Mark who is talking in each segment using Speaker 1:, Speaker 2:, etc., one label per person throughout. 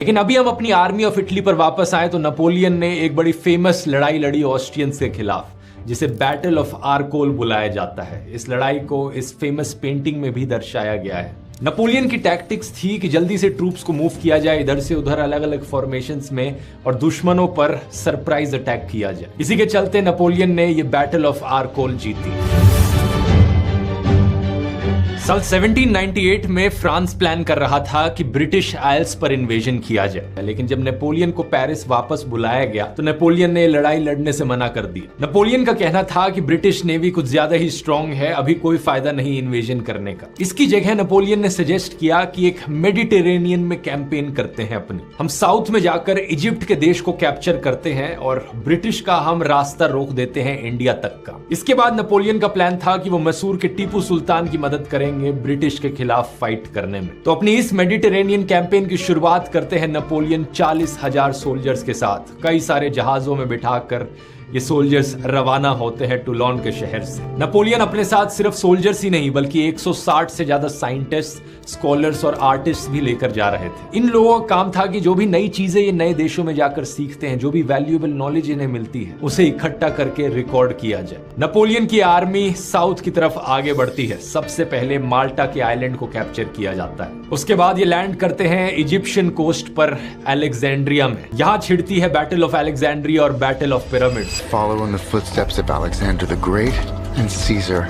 Speaker 1: लेकिन अभी हम अपनी आर्मी ऑफ इटली पर वापस आए तो नेपोलियन ने एक बड़ी फेमस लड़ाई लड़ी ऑस्ट्रियंस के खिलाफ, जिसे बैटल ऑफ आर्कोल बुलाया जाता है। इस लड़ाई को इस फेमस पेंटिंग में भी दर्शाया गया है। नेपोलियन की टैक्टिक्स थी कि जल्दी से ट्रूप्स को मूव किया जाए इधर से उधर अलग अलग फॉर्मेशंस में और दुश्मनों पर सरप्राइज अटैक किया जाए। इसी के चलते नेपोलियन ने यह बैटल ऑफ आर्कोल जीती। साल 1798 में फ्रांस प्लान कर रहा था कि ब्रिटिश आइल्स पर इन्वेजन किया जाए, लेकिन जब नेपोलियन को पेरिस वापस बुलाया गया तो नेपोलियन ने लड़ाई लड़ने से मना कर दिया। नेपोलियन का कहना था कि ब्रिटिश नेवी कुछ ज्यादा ही स्ट्रांग है, अभी कोई फायदा नहीं इन्वेजन करने का। इसकी जगह नेपोलियन ने सजेस्ट किया कि एक मेडिटेरेनियन में कैंपेन करते हैं अपनी, हम साउथ में जाकर इजिप्ट के देश को कैप्चर करते हैं और ब्रिटिश का हम रास्ता रोक देते हैं इंडिया तक का। इसके बाद नेपोलियन का प्लान था कि वो मैसूर के टीपू सुल्तान की मदद करेंगे ब्रिटिश के खिलाफ फाइट करने में। तो अपनी इस मेडिटेरेनियन कैंपेन की शुरुआत करते हैं नेपोलियन 40,000 सोल्जर्स के साथ। कई सारे जहाजों में बिठाकर ये सोल्जर्स रवाना होते हैं टूलोन के शहर से। नेपोलियन अपने साथ सिर्फ सोल्जर्स ही नहीं बल्कि 160 से ज्यादा साइंटिस्ट, स्कॉलर्स और आर्टिस्ट भी लेकर जा रहे थे। इन लोगों का काम था कि जो भी नई चीजें ये नए देशों में जाकर सीखते हैं, जो भी वैल्यूएबल नॉलेज इन्हें मिलती है, उसे इकट्ठा करके रिकॉर्ड किया जाए। नेपोलियन की आर्मी साउथ की तरफ आगे बढ़ती है। सबसे पहले माल्टा के आइलैंड को कैप्चर किया जाता है। उसके बाद ये लैंड करते हैं इजिप्शियन कोस्ट पर अलेक्जेंड्रिया में। यहाँ छिड़ती है बैटल ऑफ अलेक्जेंड्रिया और battle of pyramids.
Speaker 2: Follow in the footsteps of Alexander the Great and Caesar.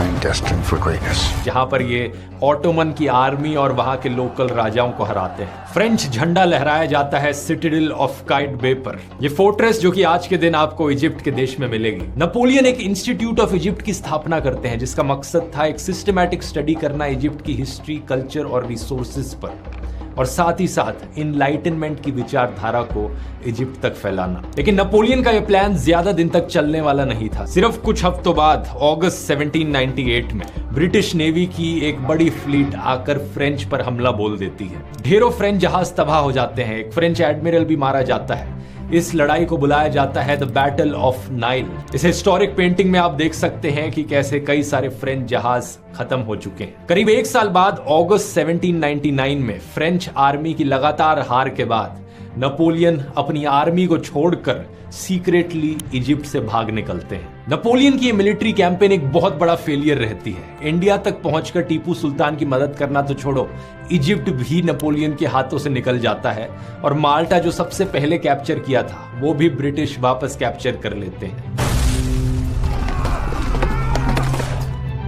Speaker 2: I'm destined for greatness.
Speaker 1: जहां पर ये ऑटोमन की आर्मी और वहां के लोकल राजाओं को हराते हैं। फ्रेंच झंडा लहराया जाता है सिटाडेल ऑफ काइट बे पर। ये फोर्ट्रेस जो कि आज के दिन आपको इजिप्ट के देश में मिलेगी। नेपोलियन एक इंस्टीट्यूट ऑफ इजिप्ट की स्थापना करते हैं, जिसका मकसद था एक सिस्टमैटिक स्टडी करना इजिप्ट की हिस्ट्री, कल्चर और रिसोर्सेज पर, और साथ ही साथ इनलाइटनमेंट की विचारधारा को इजिप्ट तक फैलाना। लेकिन नेपोलियन का यह प्लान ज्यादा दिन तक चलने वाला नहीं था। सिर्फ कुछ हफ्तों बाद अगस्त 1798 में ब्रिटिश नेवी की एक बड़ी फ्लीट आकर फ्रेंच पर हमला बोल देती है। ढेरों फ्रेंच जहाज तबाह हो जाते हैं, एक फ्रेंच एडमिरल भी मारा जाता है। इस लड़ाई को बुलाया जाता है द बैटल ऑफ नाइल। इस हिस्टोरिक पेंटिंग में आप देख सकते हैं कि कैसे कई सारे फ्रेंच जहाज खत्म हो चुके हैं। करीब एक साल बाद अगस्त 1799 में फ्रेंच आर्मी की लगातार हार के बाद नेपोलियन अपनी आर्मी को छोड़कर सीक्रेटली इजिप्ट से भाग निकलते हैं। नेपोलियन की ये मिलिट्री कैंपेन एक बहुत बड़ा फेलियर रहती है। इंडिया तक पहुंचकर टीपू सुल्तान की मदद करना तो छोड़ो, इजिप्ट भी नेपोलियन के हाथों से निकल जाता है और माल्टा जो सबसे पहले कैप्चर किया था वो भी ब्रिटिश वापस कैप्चर कर लेते हैं।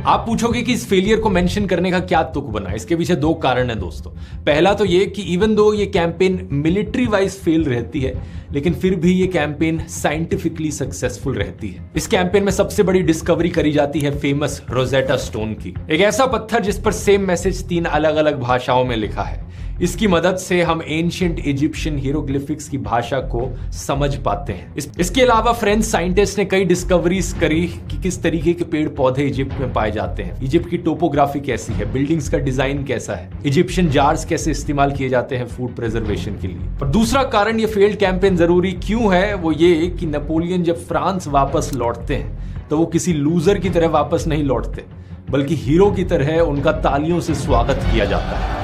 Speaker 1: आप पूछोगे कि इस फेलियर को मेंशन करने का क्या तुक बना। इसके पीछे दो कारण है दोस्तों। पहला तो ये कि इवन दो ये कैंपेन मिलिट्री वाइज फेल रहती है, लेकिन फिर भी ये कैंपेन साइंटिफिकली सक्सेसफुल रहती है। इस कैंपेन में सबसे बड़ी डिस्कवरी करी जाती है फेमस रोजेटा स्टोन की, एक ऐसा पत्थर जिस पर सेम मैसेज 3 अलग अलग भाषाओं में लिखा है। इसकी मदद से हम एंशिएंट इजिप्शियन हीरोग्लिफिक्स की भाषा को समझ पाते हैं। इसके अलावा फ्रेंच साइंटिस्ट ने कई डिस्कवरीज करी कि किस तरीके के पेड़ पौधे इजिप्ट में पाए जाते हैं, इजिप्ट की टोपोग्राफी कैसी है, बिल्डिंग्स का डिजाइन कैसा है, इजिप्शियन जार्स कैसे इस्तेमाल किए जाते हैं फूड प्रिजर्वेशन के लिए। और दूसरा कारण ये फेल्ड कैंपेन जरूरी क्यों है, वो ये कि नेपोलियन जब फ्रांस वापस लौटते हैं तो वो किसी लूजर की तरह वापस नहीं लौटते, बल्कि हीरो की तरह उनका तालियों से स्वागत किया जाता है।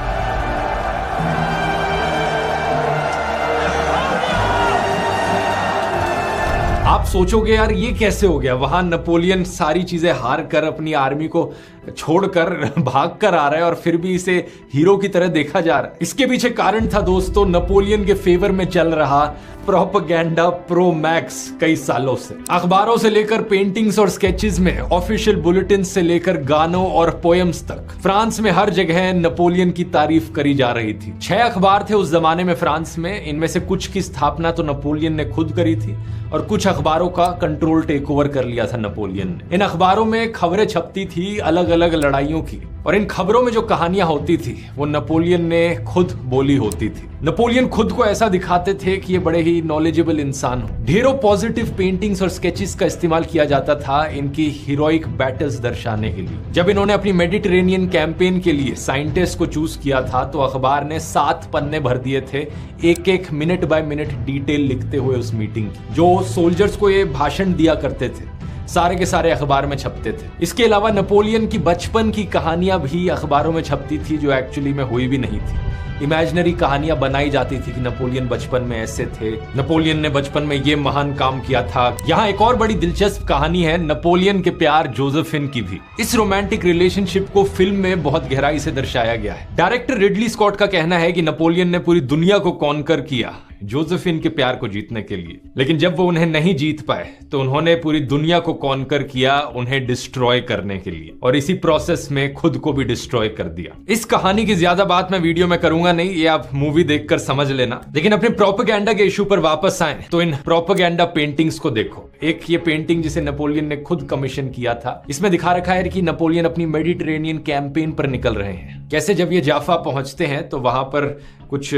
Speaker 1: आप सोचोगे यार ये कैसे हो गया, वहां नेपोलियन सारी चीजें हार कर अपनी आर्मी को छोड़कर भाग कर आ रहा है और फिर भी इसे हीरो की तरह देखा जा रहा है। इसके पीछे कारण था दोस्तों नेपोलियन के फेवर में चल रहा प्रोपेगेंडा प्रो मैक्स। कई सालों से अखबारों से लेकर पेंटिंग्स और स्केचेस में, ऑफिशियल बुलेटिन से लेकर गानों और पोएम्स तक फ्रांस में हर जगह नेपोलियन की तारीफ करी जा रही थी। 6 अखबार थे उस जमाने में फ्रांस में। इनमें से कुछ की स्थापना तो नेपोलियन ने खुद करी थी और कुछ अखबारों का कंट्रोल टेक ओवर कर लिया था नेपोलियन ने। इन अखबारों में खबरें छपती थी अलग अलग लड़ाइयों की, और इन खबरों में जो कहानियां होती थी वो नेपोलियन ने खुद बोली होती थी। नेपोलियन खुद को ऐसा दिखाते थे कि ये बड़े ही नॉलेजेबल इंसान हो। ढेरों पॉजिटिव पेंटिंग्स और स्केचेस का इस्तेमाल किया जाता था इनकी हीरोइक बैटल्स दर्शाने के लिए। जब इन्होंने अपनी मेडिटेरेनियन कैंपेन के लिए साइंटिस्ट को चूज किया था तो अखबार ने 7 पन्ने भर दिए थे, एक मिनट बाय मिनट डिटेल लिखते हुए उस मीटिंग की। जो सोल्जर्स को ये भाषण दिया करते थे, सारे के सारे अखबार में छपते थे। इसके अलावा नेपोलियन की बचपन की कहानियां भी अखबारों में छपती थी, जो एक्चुअली में हुई भी नहीं थी। इमेजिनरी कहानियां बनाई जाती थी कि नेपोलियन बचपन में ऐसे थे, नेपोलियन ने बचपन में ये महान काम किया था। यहाँ एक और बड़ी दिलचस्प कहानी है नेपोलियन के प्यार जोसेफिन की भी। इस रोमांटिक रिलेशनशिप को फिल्म में बहुत गहराई से दर्शाया गया है। डायरेक्टर रिडली स्कॉट का कहना है कि नेपोलियन ने पूरी दुनिया को कॉन्कर किया जोसेफिन के प्यार को जीतने के लिए, लेकिन जब वो उन्हें नहीं जीत पाए तो उन्होंने पूरी दुनिया को कॉन्कर किया उन्हें डिस्ट्रॉय करने के लिए, और इसी प्रोसेस में खुद को भी डिस्ट्रॉय कर दिया। इस कहानी की ज्यादा बात मैं वीडियो में करूंगा नहीं, ये आप मूवी देखकर समझ लेना। लेकिन अपने प्रोपेगेंडा के इशू पर वापस आए तो इन प्रोपेगेंडा पेंटिंग्स को देखो। एक ये पेंटिंग जिसे नेपोलियन ने खुद कमीशन किया था, इसमें दिखा रखा है कि नेपोलियन अपनी मेडिटेरेनियन कैंपेन पर निकल रहे हैं। कैसे जब ये जाफा पहुंचते हैं तो वहां पर कुछ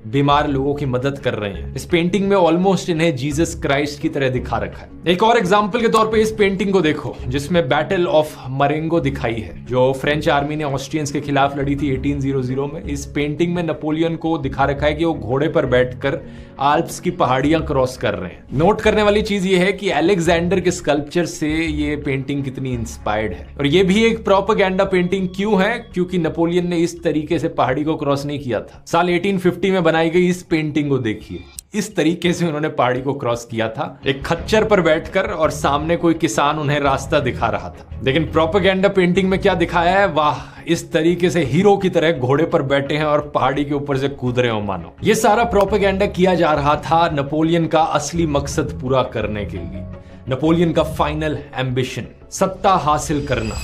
Speaker 1: बीमार लोगों की मदद कर रहे हैं। इस पेंटिंग में ऑलमोस्ट इन्हें जीसस क्राइस्ट की तरह दिखा रखा है। एक और एग्जांपल के तौर पे इस पेंटिंग को देखो जिसमें बैटल ऑफ मरेंगो दिखाई है, जो फ्रेंच आर्मी ने ऑस्ट्रियंस के खिलाफ लड़ी थी 1800 में। इस पेंटिंग में नेपोलियन को दिखा रखा है कि वो घोड़े पर बैठकर आल्प्स की पहाड़ियां क्रॉस कर रहे हैं। नोट करने वाली चीज ये है कि अलेक्जेंडर के स्कल्पचर से ये पेंटिंग कितनी इंस्पायर्ड है। और ये भी एक प्रोपेगेंडा पेंटिंग क्यों है? क्योंकि नेपोलियन ने इस तरीके से पहाड़ी को क्रॉस नहीं किया था। साल 1850 में बनाई गई इस पेंटिंग को देखिए, इस तरीके से उन्होंने पहाड़ी को क्रॉस किया था, एक खच्चर पर बैठकर, और सामने कोई किसान उन्हें रास्ता दिखा रहा था। लेकिन प्रोपेगेंडा पेंटिंग में क्या दिखाया है? वाह, इस तरीके से हीरो की तरह घोड़े पर बैठे हैं और पहाड़ी के ऊपर से कूद रहे हो मानो। ये सारा प्रोपेगेंडा किया जा रहा था नेपोलियन का असली मकसद पूरा करने के लिए, नेपोलियन का फाइनल एम्बिशन, सत्ता हासिल करना।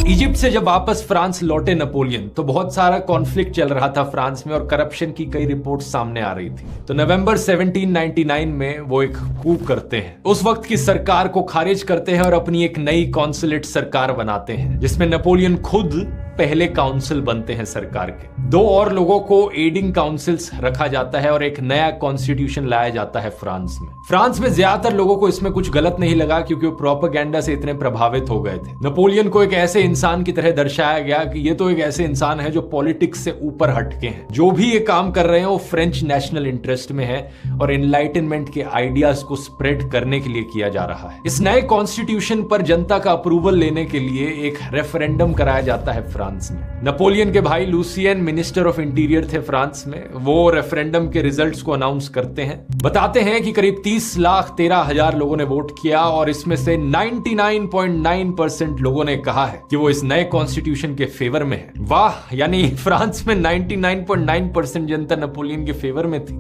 Speaker 1: इजिप्ट से जब वापस फ्रांस लौटे नेपोलियन तो बहुत सारा कॉन्फ्लिक्ट चल रहा था फ्रांस में और करप्शन की कई रिपोर्ट्स सामने आ रही थी। तो नवंबर 1799 में वो एक कू करते हैं, उस वक्त की सरकार को खारिज करते हैं और अपनी एक नई कॉन्सुलेट सरकार बनाते हैं जिसमें नेपोलियन खुद पहले काउंसिल बनते हैं सरकार के। 2 और लोगों को एडिंग काउंसिल्स रखा जाता है और एक नया कॉन्स्टिट्यूशन लाया जाता है फ्रांस में। फ्रांस में ज्यादातर लोगों को इसमें कुछ गलत नहीं लगा क्योंकि वो प्रोपेगेंडा से इतने प्रभावित हो गए थे। नेपोलियन को एक ऐसे इंसान की तरह दर्शाया गया कि ये तो एक ऐसे इंसान है जो पॉलिटिक्स से ऊपर हटके हैं, जो भी ये काम कर रहे हैं वो फ्रेंच नेशनल इंटरेस्ट में है और एनलाइटनमेंट के आइडियाज को स्प्रेड करने के लिए किया जा रहा है। इस नए कॉन्स्टिट्यूशन पर जनता का अप्रूवल लेने के लिए एक रेफरेंडम कराया जाता है फ्रांस में। नेपोलियन के भाई लूसियन मिनिस्टर ऑफ इंटीरियर थे फ्रांस में। वो रेफरेंडम के रिजल्ट्स को अनाउंस करते हैं, बताते हैं कि करीब 30,13,000 लोगों ने वोट किया और इसमें से 99.9% लोगों ने कहा है कि वो इस नए कॉन्स्टिट्यूशन के फेवर में है। वाह, यानी फ्रांस में 99.9% जनता नेपोलियन के फेवर में थी।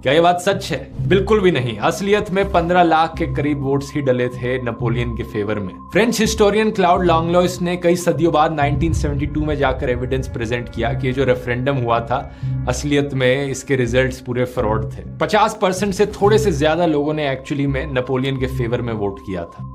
Speaker 1: क्या ये बात सच है? बिल्कुल भी नहीं। असलियत में 15 लाख के करीब वोट्स ही डले थे नेपोलियन के फेवर में। फ्रेंच हिस्टोरियन क्लाउड लॉन्गलॉइस ने कई सदियों बाद 1972 में जाकर एविडेंस प्रेजेंट किया कि ये जो रेफरेंडम हुआ था असलियत में इसके रिजल्ट्स पूरे फ्रॉड थे। 50% से थोड़े से ज्यादा लोगों ने एक्चुअली में नेपोलियन के फेवर में वोट किया था।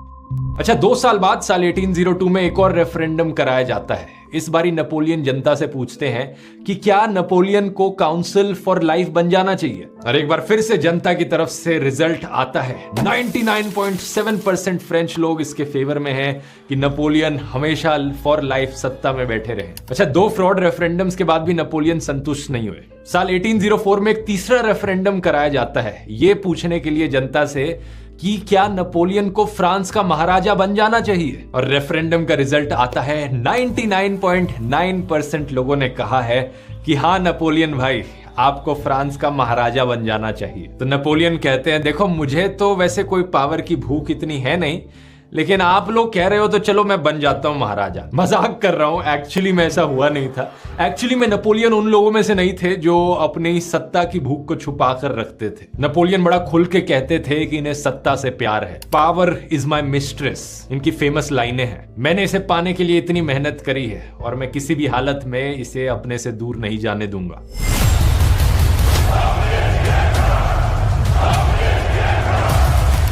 Speaker 1: अच्छा, 2 साल बाद साल 1802 में एक और रेफरेंडम कराया जाता है। इस बारी नेपोलियन जनता से पूछते हैं कि क्या नेपोलियन को काउंसिल फॉर लाइफ बन जाना चाहिए, और एक बार फिर से जनता की तरफ से रिजल्ट आता है। 99.7% फ्रेंच लोग इसके फेवर में हैं कि नेपोलियन हमेशा फॉर लाइफ सत्ता में बैठे रहे। अच्छा, 2 फ्रॉड रेफरेंडम्स के बाद भी नेपोलियन संतुष्ट नहीं हुए। साल 1804 में एक तीसरा रेफरेंडम कराया जाता है, ये पूछने के लिए जनता से कि क्या नेपोलियन को फ्रांस का महाराजा बन जाना चाहिए, और रेफरेंडम का रिजल्ट आता है 99.9% लोगों ने कहा है कि हाँ नेपोलियन भाई, आपको फ्रांस का महाराजा बन जाना चाहिए। तो नेपोलियन कहते हैं, देखो मुझे तो वैसे कोई पावर की भूख इतनी है नहीं, लेकिन आप लोग कह रहे हो तो चलो मैं बन जाता हूं महाराजा। मजाक कर रहा हूं, एक्चुअली में ऐसा हुआ नहीं था। एक्चुअली में नेपोलियन उन लोगों में से नहीं थे जो अपनी सत्ता की भूख को छुपा कर रखते थे। नेपोलियन बड़ा खुल के कहते थे कि इन्हें सत्ता से प्यार है। पावर इज माई मिस्ट्रेस, इनकी फेमस लाइनें हैं। मैंने इसे पाने के लिए इतनी मेहनत करी है और मैं किसी भी हालत में इसे अपने से दूर नहीं जाने दूंगा।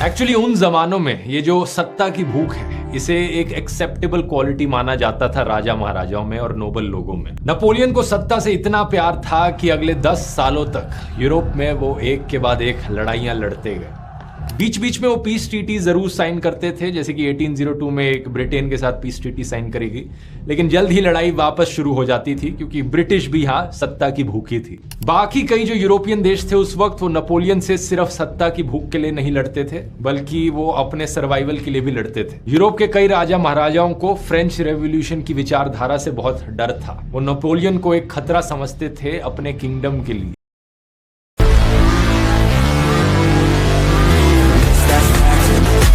Speaker 1: एक्चुअली उन जमानों में ये जो सत्ता की भूख है, इसे एक एक्सेप्टेबल क्वालिटी माना जाता था राजा महाराजाओं में और नोबल लोगों में। नेपोलियन को सत्ता से इतना प्यार था कि अगले 10 सालों तक यूरोप में वो एक के बाद एक लड़ाइयां लड़ते गए। बीच बीच में वो पीस ट्रीटी जरूर साइन करते थे, जैसे कि 1802 में एक ब्रिटेन के साथ पीस ट्रीटी साइन करेगी, लेकिन जल्द ही लड़ाई वापस शुरू हो जाती थी क्योंकि ब्रिटिश भी यहाँ सत्ता की भूखी थी। बाकी कई जो यूरोपियन देश थे उस वक्त, वो नेपोलियन से सिर्फ सत्ता की भूख के लिए नहीं लड़ते थे, बल्कि वो अपने सर्वाइवल के लिए भी लड़ते थे। यूरोप के कई राजा महाराजाओं को फ्रेंच रेवोल्यूशन की विचारधारा से बहुत डर था। वो नेपोलियन को एक खतरा समझते थे अपने किंगडम के लिए।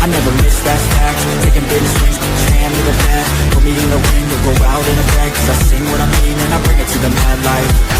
Speaker 3: I never miss, that's fact. Taking big swings, put your hand to the bat. Put me in the ring, we'll go out in a bag. 'Cause I sing what I mean and I bring it to the mad light.